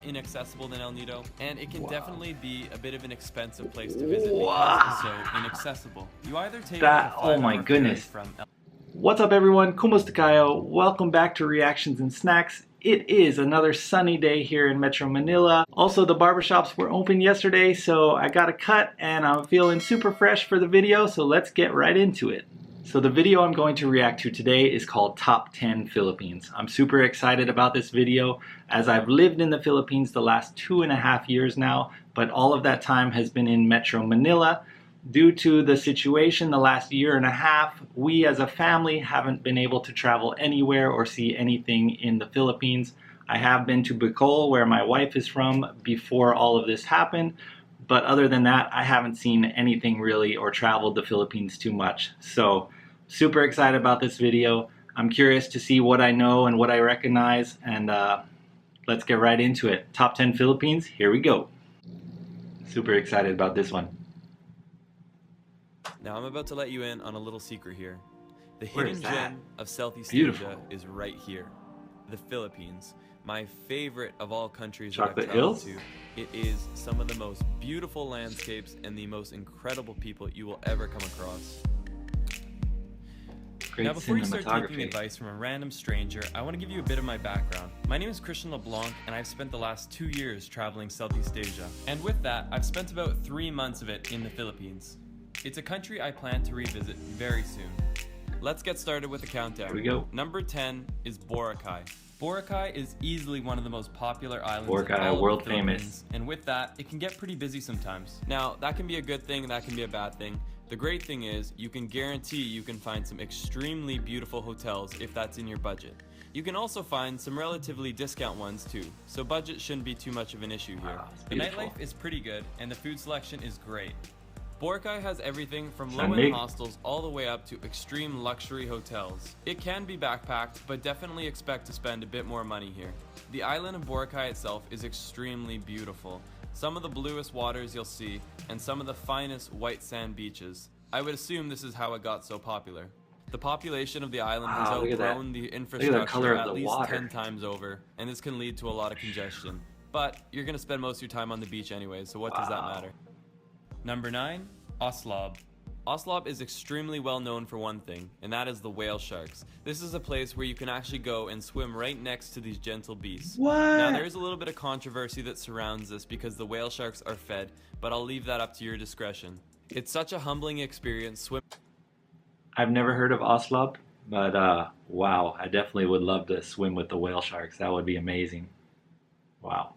inaccessible than El Nido, and it can definitely be a bit of an expensive place to visit because it's so inaccessible. You either take That, a oh my 5-hour goodness. ferry from What's up everyone, Kumusta kayo? Welcome back to Reactions and Snacks. It is another sunny day here in Metro Manila. Also, the barbershops were open yesterday, so I got a cut and I'm feeling super fresh for the video, so let's get right into it. So the video I'm going to react to today is called Top 10 Philippines. I'm super excited about this video as I've lived in the Philippines the last 2.5 years now, but all of that time has been in Metro Manila. Due to the situation the last 1.5 years, we as a family haven't been able to travel anywhere or see anything in the Philippines. I have been to Bohol, where my wife is from, before all of this happened, but other than that, I haven't seen anything really or traveled the Philippines too much. So, super excited about this video. I'm curious to see what I know and what I recognize, and let's get right into it. Top 10 Philippines, here we go. Super excited about this one. Now I'm about to let you in on a little secret here. The hidden gem of Southeast Asia is right here, the Philippines. My favorite of all countries that I've traveled to. It is some of the most beautiful landscapes and the most incredible people you will ever come across. Now before you start taking advice from a random stranger, I want to give you a bit of my background. My name is Christian LeBlanc and I've spent the last 2 years traveling Southeast Asia. And with that, I've spent about 3 months of it in the Philippines. It's a country I plan to revisit very soon. Let's get started with the countdown. Here we go. Number 10 is Boracay. Boracay is easily one of the most popular islands Boracay, in all world of the Philippines, famous. and with that, it can get pretty busy sometimes. Now, that can be a good thing, and that can be a bad thing. The great thing is, you can guarantee you can find some extremely beautiful hotels if that's in your budget. You can also find some relatively discount ones too, so budget shouldn't be too much of an issue here. The nightlife is pretty good, and the food selection is great. Boracay has everything from low-end hostels all the way up to extreme luxury hotels. It can be backpacked, but definitely expect to spend a bit more money here. The island of Boracay itself is extremely beautiful. Some of the bluest waters you'll see, and some of the finest white sand beaches. I would assume this is how it got so popular. The population of the island has outgrown the infrastructure at least 10 times over, and this can lead to a lot of congestion. But you're going to spend most of your time on the beach anyway, so what does that matter? Number 9, Oslob. Oslob is extremely well known for one thing, and that is the whale sharks. This is a place where you can actually go and swim right next to these gentle beasts. Now there is a little bit of controversy that surrounds this because the whale sharks are fed, but I'll leave that up to your discretion. It's such a humbling experience I've never heard of Oslob, but wow, I definitely would love to swim with the whale sharks. That would be amazing. Wow.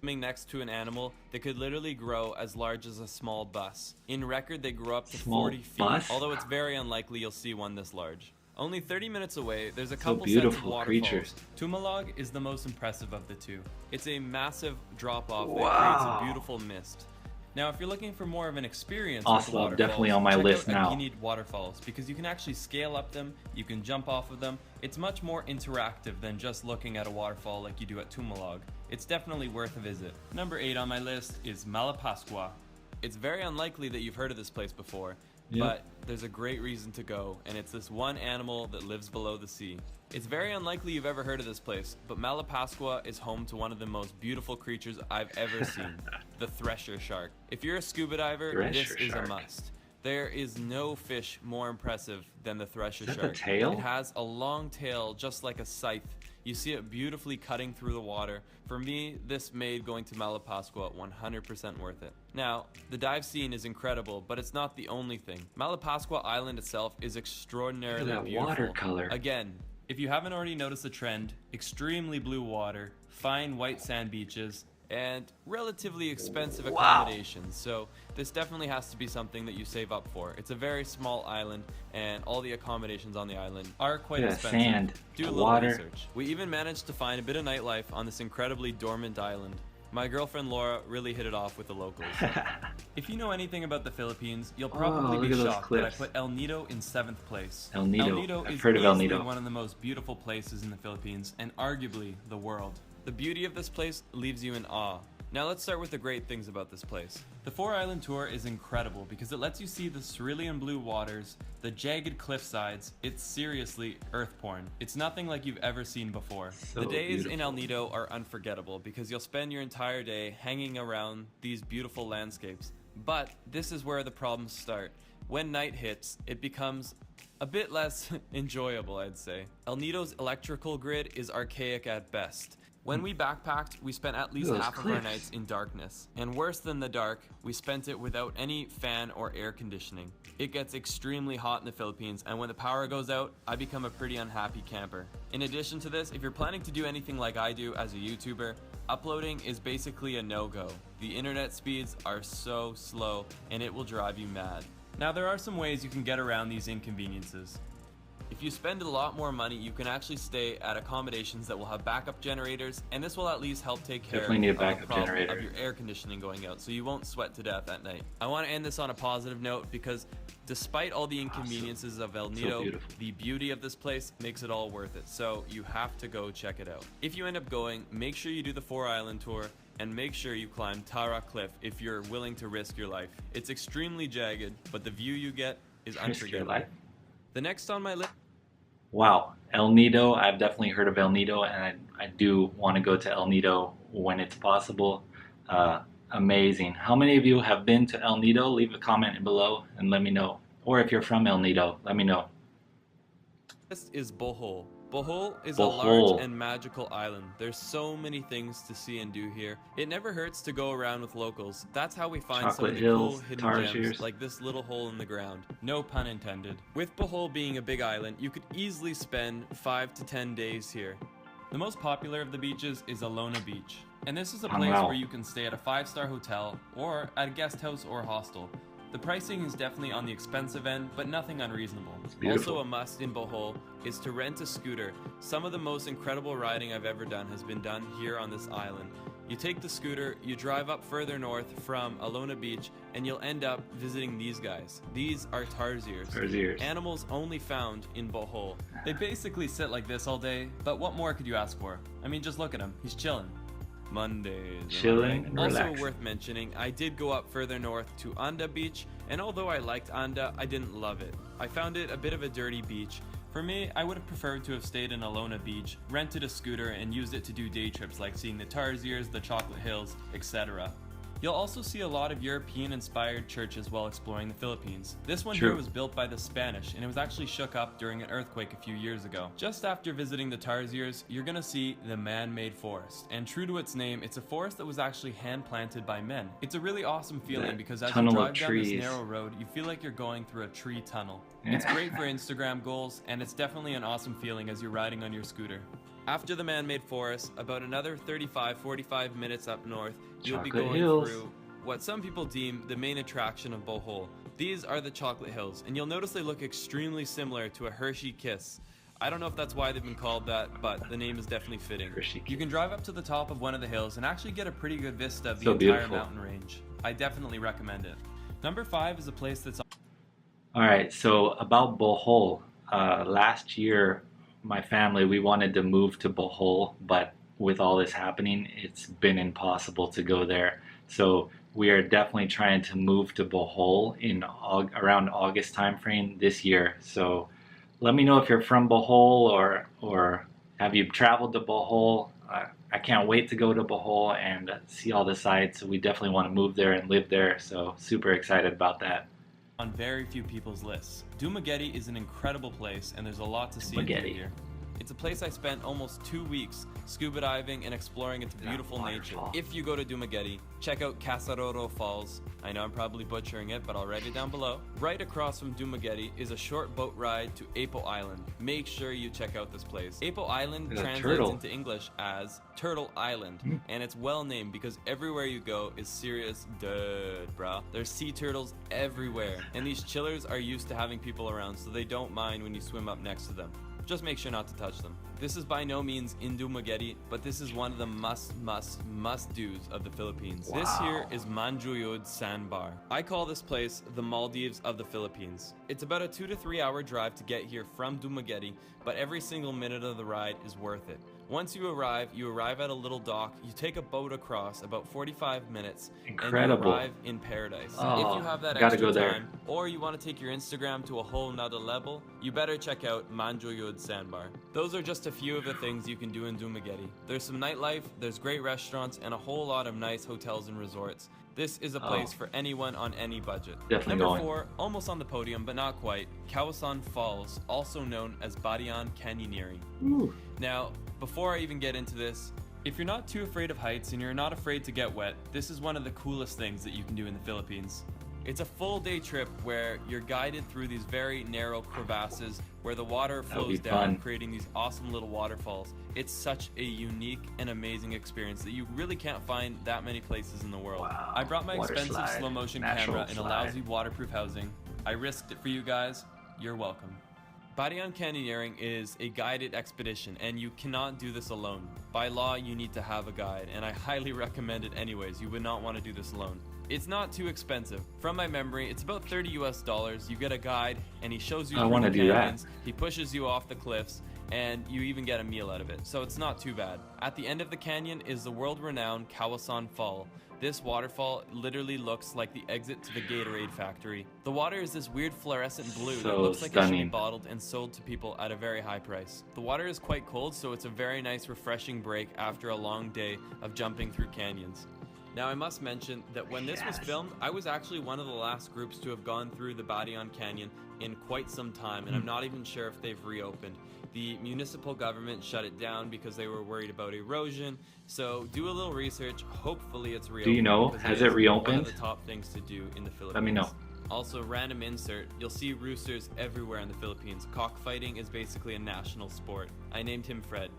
Swimming next to an animal that could literally grow as large as a small bus. In record, they grow up to 40 feet, although it's very unlikely you'll see one this large. Only 30 minutes away, there's a couple sets of waterfalls. Tumalog is the most impressive of the two. It's a massive drop-off that creates a beautiful mist. Now, if you're looking for more of an experience with the waterfalls, definitely on my list now. Need waterfalls because you can actually scale up them, you can jump off of them. It's much more interactive than just looking at a waterfall like you do at Tumalog. It's definitely worth a visit. Number 8 on my list is Malapascua. It's very unlikely that you've heard of this place before, but there's a great reason to go, and it's this one animal that lives below the sea. It's very unlikely you've ever heard of this place, but Malapascua is home to one of the most beautiful creatures I've ever seen, the Thresher Shark. If you're a scuba diver, this is a must. There is no fish more impressive than the Thresher Shark. It has a long tail just like a scythe. You see it beautifully cutting through the water. For me, this made going to Malapascua 100% worth it. Now, the dive scene is incredible, but it's not the only thing. Malapascua Island itself is extraordinarily beautiful. Watercolor. Again, if you haven't already noticed the trend, extremely blue water, fine white sand beaches, and relatively expensive accommodations. So this definitely has to be something that you save up for. It's a very small island, and all the accommodations on the island are quite expensive. Do a little research. We even managed to find a bit of nightlife on this incredibly dormant island. My girlfriend Laura really hit it off with the locals. If you know anything about the Philippines, you'll probably be shocked that I put El Nido in 7th place. El Nido is heard of El easily Nido. one of the most beautiful places in the Philippines, and arguably the world. The beauty of this place leaves you in awe. Now let's start with the great things about this place. The 4-island tour is incredible because it lets you see the cerulean blue waters, the jagged cliff sides. It's seriously earth porn. It's nothing like you've ever seen before. So the days beautiful. in El Nido are unforgettable because you'll spend your entire day hanging around these beautiful landscapes. But this is where the problems start. When night hits, it becomes a bit less enjoyable, I'd say. El Nido's electrical grid is archaic at best. When we backpacked, we spent at least half of our nights in darkness. And worse than the dark, we spent it without any fan or air conditioning. It gets extremely hot in the Philippines, and when the power goes out, I become a pretty unhappy camper. In addition to this, if you're planning to do anything like I do as a YouTuber, uploading is basically a no-go. The internet speeds are so slow, and it will drive you mad. Now there are some ways you can get around these inconveniences. If you spend a lot more money, you can actually stay at accommodations that will have backup generators, and this will at least help take care of the problem of your air conditioning going out, so you won't sweat to death at night. I want to end this on a positive note because despite all the inconveniences of El Nido, the beauty of this place makes it all worth it, so you have to go check it out. If you end up going, make sure you do the 4-island tour, and make sure you climb Tara Cliff if you're willing to risk your life. It's extremely jagged, but the view you get is unforgettable. The next on my list... Wow, El Nido. I've definitely heard of El Nido, and I do want to go to El Nido when it's possible. Amazing. How many of you have been to El Nido? Leave a comment below and let me know. Or if you're from El Nido, let me know. This is Bohol. Bohol is a large and magical island. There's so many things to see and do here. It never hurts to go around with locals. That's how we find some of the cool hidden gems, like this little hole in the ground. No pun intended. With Bohol being a big island, you could easily spend 5 to 10 days here. The most popular of the beaches is Alona Beach. And this is a place where you can stay at a 5-star hotel or at a guest house or hostel. The pricing is definitely on the expensive end, but nothing unreasonable. Also a must in Bohol is to rent a scooter. Some of the most incredible riding I've ever done has been done here on this island. You take the scooter, you drive up further north from Alona Beach, and you'll end up visiting these guys. These are tarsiers. Animals only found in Bohol. They basically sit like this all day, but what more could you ask for? I mean, just look at him. He's chilling. Mondays. Chilling and also relaxing. worth mentioning, I did go up further north to Anda Beach, and although I liked Anda, I didn't love it. I found it a bit of a dirty beach. For me, I would have preferred to have stayed in Alona Beach, rented a scooter, and used it to do day trips like seeing the Tarsiers, the Chocolate Hills, etc. You'll also see a lot of European-inspired churches while exploring the Philippines. This one here was built by the Spanish, and it was actually shook up during an earthquake a few years ago. Just after visiting the Tarsiers, you're gonna see the man-made forest. And true to its name, it's a forest that was actually hand-planted by men. It's a really awesome feeling because as you drive down this narrow road, you feel like you're going through a tree tunnel. It's great for Instagram goals, and it's definitely an awesome feeling as you're riding on your scooter. After the man-made forest, about another 35-45 minutes up north, you'll be going through what some people deem the main attraction of Bohol. These are the Chocolate Hills, and you'll notice they look extremely similar to a Hershey Kiss. I don't know if that's why they've been called that, but the name is definitely fitting. You can drive up to the top of one of the hills and actually get a pretty good vista of the entire mountain range. I definitely recommend it. Number 5 is a place that's... Alright, so about Bohol. Last year, my family, we wanted to move to Bohol, but with all this happening, it's been impossible to go there. So we are definitely trying to move to Bohol in around August timeframe this year. So let me know if you're from Bohol or have you traveled to Bohol. I can't wait to go to Bohol and see all the sights. We definitely want to move there and live there. So super excited about that. On very few people's lists. Dumaguete is an incredible place, and there's a lot to see and do here. It's a place I spent almost 2 weeks scuba diving and exploring its beautiful nature. If you go to Dumaguete, check out Casaroro Falls. I know I'm probably butchering it, but I'll write it down below. Right across from Dumaguete is a short boat ride to Apo Island. Make sure you check out this place. Apo Island translates into English as Turtle Island, and it's well named because everywhere you go is serious dirt, brah. There's sea turtles everywhere, and these chillers are used to having people around, so they don't mind when you swim up next to them. Just make sure not to touch them. This is by no means in Dumaguete, but this is one of the must-do's of the Philippines. Wow. This here is Mangroves Sandbar. I call this place the Maldives of the Philippines. It's about a 2 to 3 hour drive to get here from Dumaguete, but every single minute of the ride is worth it. Once you arrive at a little dock, you take a boat across about 45 minutes, Incredible. and you arrive in paradise. Oh, if you have that gotta extra go there. time, or you want to take your Instagram to a whole nother level, you better check out Mangroves Sandbar. Those are just a few of the things you can do in Dumaguete. There's some nightlife, there's great restaurants, and a whole lot of nice hotels and resorts. This is a place for anyone on any budget. Definitely Number going. 4, almost on the podium, but not quite, Kawasan Falls, also known as Barian Canyoneering. Ooh. Now, before I even get into this, if you're not too afraid of heights and you're not afraid to get wet, this is one of the coolest things that you can do in the Philippines. It's a full day trip where you're guided through these very narrow crevasses where the water flows down, creating these awesome little waterfalls. It's such a unique and amazing experience that you really can't find that many places in the world. Wow. I brought my Water expensive slide, slow motion natural camera in a slide. lousy waterproof housing. I risked it for you guys. You're welcome. Barian Canyoneering is a guided expedition, and you cannot do this alone. By law, you need to have a guide, and I highly recommend it anyways. You would not want to do this alone. It's not too expensive. From my memory, it's about $30 US. You get a guide, and he shows you through the canyons. He pushes you off the cliffs, and you even get a meal out of it, so it's not too bad. At the end of the canyon is the world-renowned Kawasan Fall. This waterfall literally looks like the exit to the Gatorade factory. The water is this weird fluorescent blue that looks like it should be bottled and sold to people at a very high price. The water is quite cold, so it's a very nice refreshing break after a long day of jumping through canyons. Now I must mention that when this was filmed, I was actually one of the last groups to have gone through the Barian Canyon in quite some time, and I'm not even sure if they've reopened. The municipal government shut it down because they were worried about erosion, so do a little research. Hopefully it's reopened. Do you know? Has it reopened? One of the top things to do in the Philippines. Let me know. Also, random insert, you'll see roosters everywhere in the Philippines. Cockfighting is basically a national sport. I named him Fred.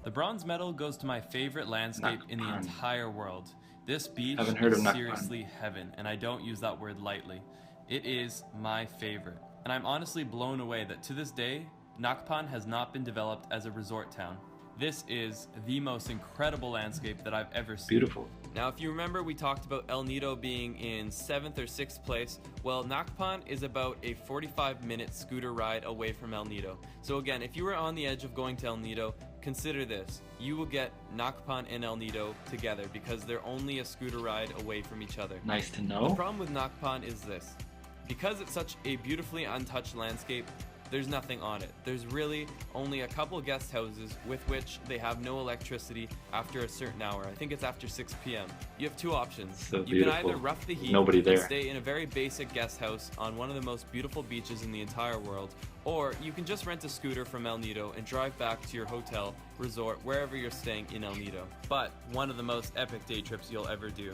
The bronze medal goes to my favorite landscape in the entire world. This beach is seriously heaven, and I don't use that word lightly. It is my favorite, and I'm honestly blown away that to this day, Nakpan has not been developed as a resort town. This is the most incredible landscape that I've ever seen. Beautiful. Now, if you remember, we talked about El Nido being in 7th or 6th place. Well, Nakpan is about a 45-minute scooter ride away from El Nido. So again, if you were on the edge of going to El Nido, consider this. You will get Nakpan and El Nido together because they're only a scooter ride away from each other. Nice to know. The problem with Nakpan is this. Because it's such a beautifully untouched landscape, there's nothing on it. There's really only a couple guest houses with which they have no electricity after a certain hour. I think it's after 6 p.m. You have two options. So you can either rough the heat and stay in a very basic guest house on one of the most beautiful beaches in the entire world, or you can just rent a scooter from El Nido and drive back to your hotel, resort, wherever you're staying in El Nido. But one of the most epic day trips you'll ever do.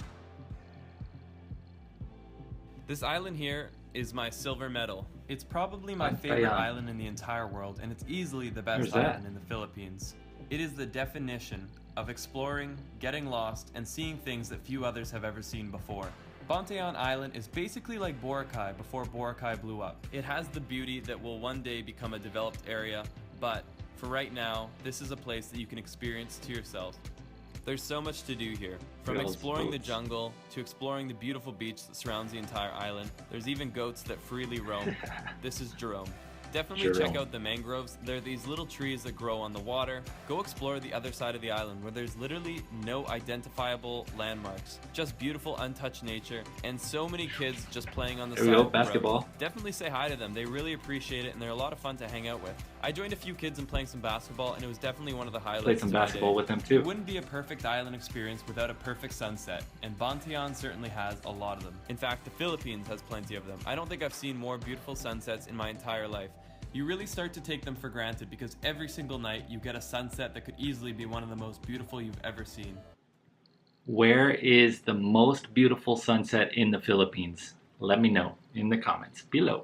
This island here is my silver medal. It's probably my favorite island in the entire world, and it's easily the best island in the Philippines. It is the definition of exploring, getting lost, and seeing things that few others have ever seen before. Bantayan Island is basically like Boracay before Boracay blew up. It has the beauty that will one day become a developed area, but for right now, this is a place that you can experience to yourself. There's so much to do here, from exploring the jungle to exploring the beautiful beach that surrounds the entire island. There's even goats that freely roam. This is Jerome. Definitely check out the mangroves. They're these little trees that grow on the water. Go explore the other side of the island where there's literally no identifiable landmarks. Just beautiful untouched nature and so many kids just playing on the side of the road. Definitely say hi to them. They really appreciate it and they're a lot of fun to hang out with. I joined a few kids in playing some basketball and it was definitely one of the highlights. Played some basketball with them too. It wouldn't be a perfect island experience without a perfect sunset, and Bantayan certainly has a lot of them. In fact, the Philippines has plenty of them. I don't think I've seen more beautiful sunsets in my entire life. You really start to take them for granted because every single night you get a sunset that could easily be one of the most beautiful you've ever seen. Where is the most beautiful sunset in the Philippines? Let me know in the comments below.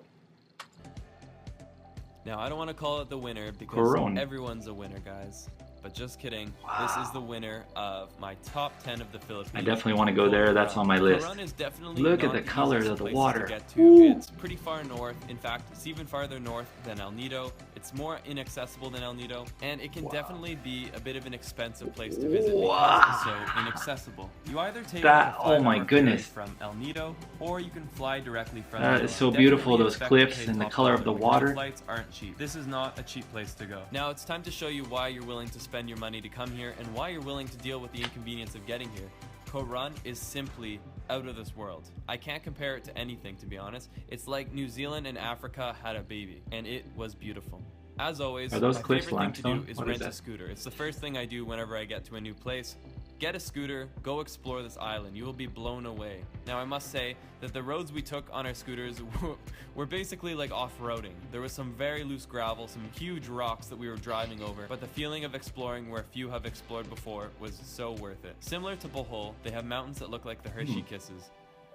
Now, I don't want to call it the winner because everyone's a winner, guys. But just kidding, this is the winner of my top 10 of the Philippines. I definitely want to go there, that's on my list. Is definitely Look at the color of the water. It's pretty far north, in fact, it's even farther north than El Nido. It's more inaccessible than El Nido, and it can definitely be a bit of an expensive place to visit because it's so inaccessible. You either take from El Nido, or you can fly directly from That is so beautiful, those cliffs and the color of the water. Flights aren't cheap. This is not a cheap place to go. Now it's time to show you why you're willing to spend spend your money to come here and why you're willing to deal with the inconvenience of getting here. Koh Run is simply out of this world. I can't compare it to anything, to be honest. It's like New Zealand and Africa had a baby, and it was beautiful. As always, my favorite thing to do is rent a scooter. It's the first thing I do whenever I get to a new place. Get a scooter, go explore this island. You will be blown away. Now, I must say that the roads we took on our scooters were basically like off-roading. There was some very loose gravel, some huge rocks that we were driving over, but the feeling of exploring where few have explored before was so worth it. Similar to Bohol, they have mountains that look like the Hershey Kisses.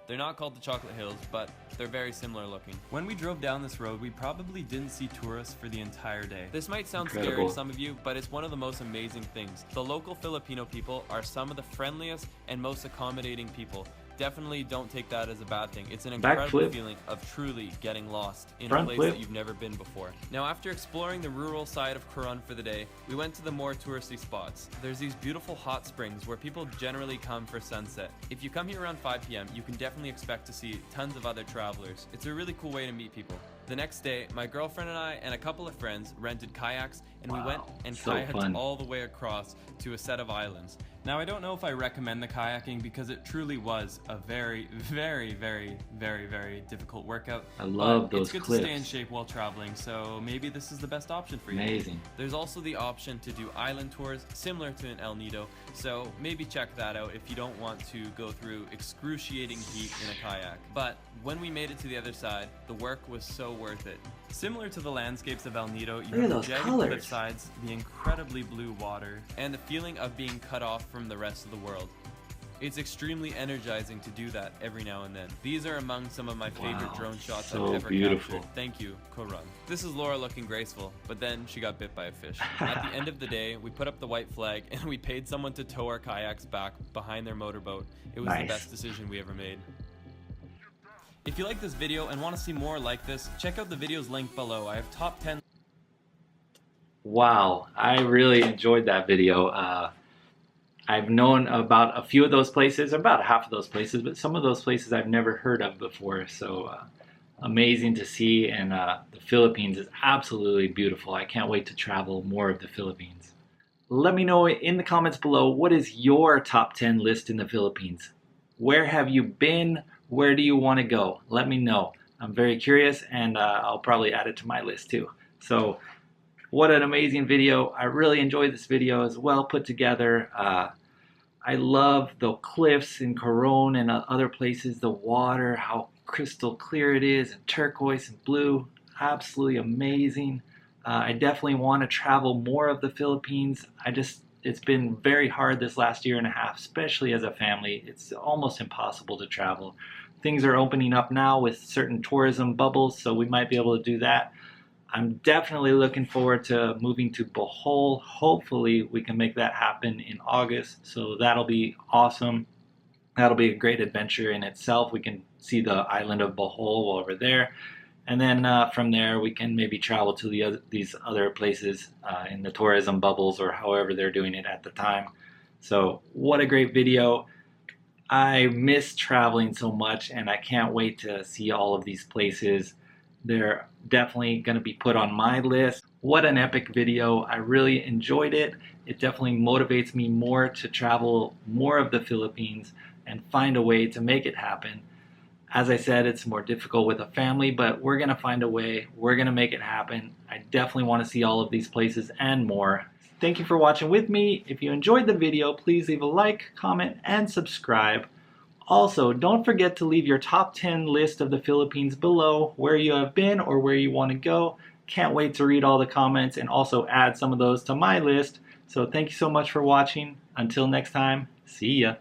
They're not called the Chocolate Hills, but they're very similar looking. When we drove down this road, we probably didn't see tourists for the entire day. This might sound scary to some of you, but it's one of the most amazing things. The local Filipino people are some of the friendliest and most accommodating people. Definitely don't take that as a bad thing. It's an incredible feeling of truly getting lost in a place that you've never been before. Now, after exploring the rural side of Koh Run for the day, we went to the more touristy spots. There's these beautiful hot springs where people generally come for sunset. If you come here around 5 p.m., you can definitely expect to see tons of other travelers. It's a really cool way to meet people. The next day, my girlfriend and I and a couple of friends rented kayaks, and we went and kayaked all the way across to a set of islands. Now, I don't know if I recommend the kayaking because it truly was a very, very, very, very, very difficult workout. I love those cliffs. It's good to stay in shape while traveling, so maybe this is the best option for you. Amazing. There's also the option to do island tours similar to an El Nido, so maybe check that out if you don't want to go through excruciating heat in a kayak. But when we made it to the other side, the work was so worth it. Similar to the landscapes of El Nido, you have the jagged cliff sides, the incredibly blue water, and the feeling of being cut off from the rest of the world. It's extremely energizing to do that every now and then. These are among some of my favorite drone shots I've ever captured. Thank you, Koh Run. This is Laura looking graceful, but then she got bit by a fish. At the end of the day, we put up the white flag and we paid someone to tow our kayaks back behind their motorboat. It was the best decision we ever made. If you like this video and want to see more like this, check out the videos linked below. I have top 10. Wow, I really enjoyed that video. I've known about a few of those places, about half of those places, but some of those places I've never heard of before. So amazing to see, and the Philippines is absolutely beautiful. I can't wait to travel more of the Philippines. Let me know in the comments below, what is your top 10 list in the Philippines? Where have you been? Where do you want to go? Let me know. I'm very curious, and I'll probably add it to my list too. So what an amazing video. I really enjoyed this video. As well put together. I love the cliffs in Koh Run and other places, the water, how crystal clear it is, and turquoise and blue. Absolutely amazing. I definitely want to travel more of the Philippines. It's been very hard this last year and a half, especially as a family. It's almost impossible to travel. Things are opening up now with certain tourism bubbles, so we might be able to do that. I'm definitely looking forward to moving to Bohol. Hopefully we can make that happen in August, so that'll be awesome. That'll be a great adventure in itself. We can see the island of Bohol over there, and then from there we can maybe travel to these other places in the tourism bubbles, or however they're doing it at the time. So what a great video. I miss traveling so much, and I can't wait to see all of these places. They're definitely going to be put on my list. What an epic video. I really enjoyed it. It definitely motivates me more to travel more of the Philippines and find a way to make it happen. As I said, it's more difficult with a family, but we're going to find a way. We're going to make it happen. I definitely want to see all of these places and more. Thank you for watching with me. If you enjoyed the video, please leave a like, comment, and subscribe. Also, don't forget to leave your top 10 list of the Philippines below, where you have been or where you want to go. Can't wait to read all the comments and also add some of those to my list. So thank you so much for watching. Until next time, see ya.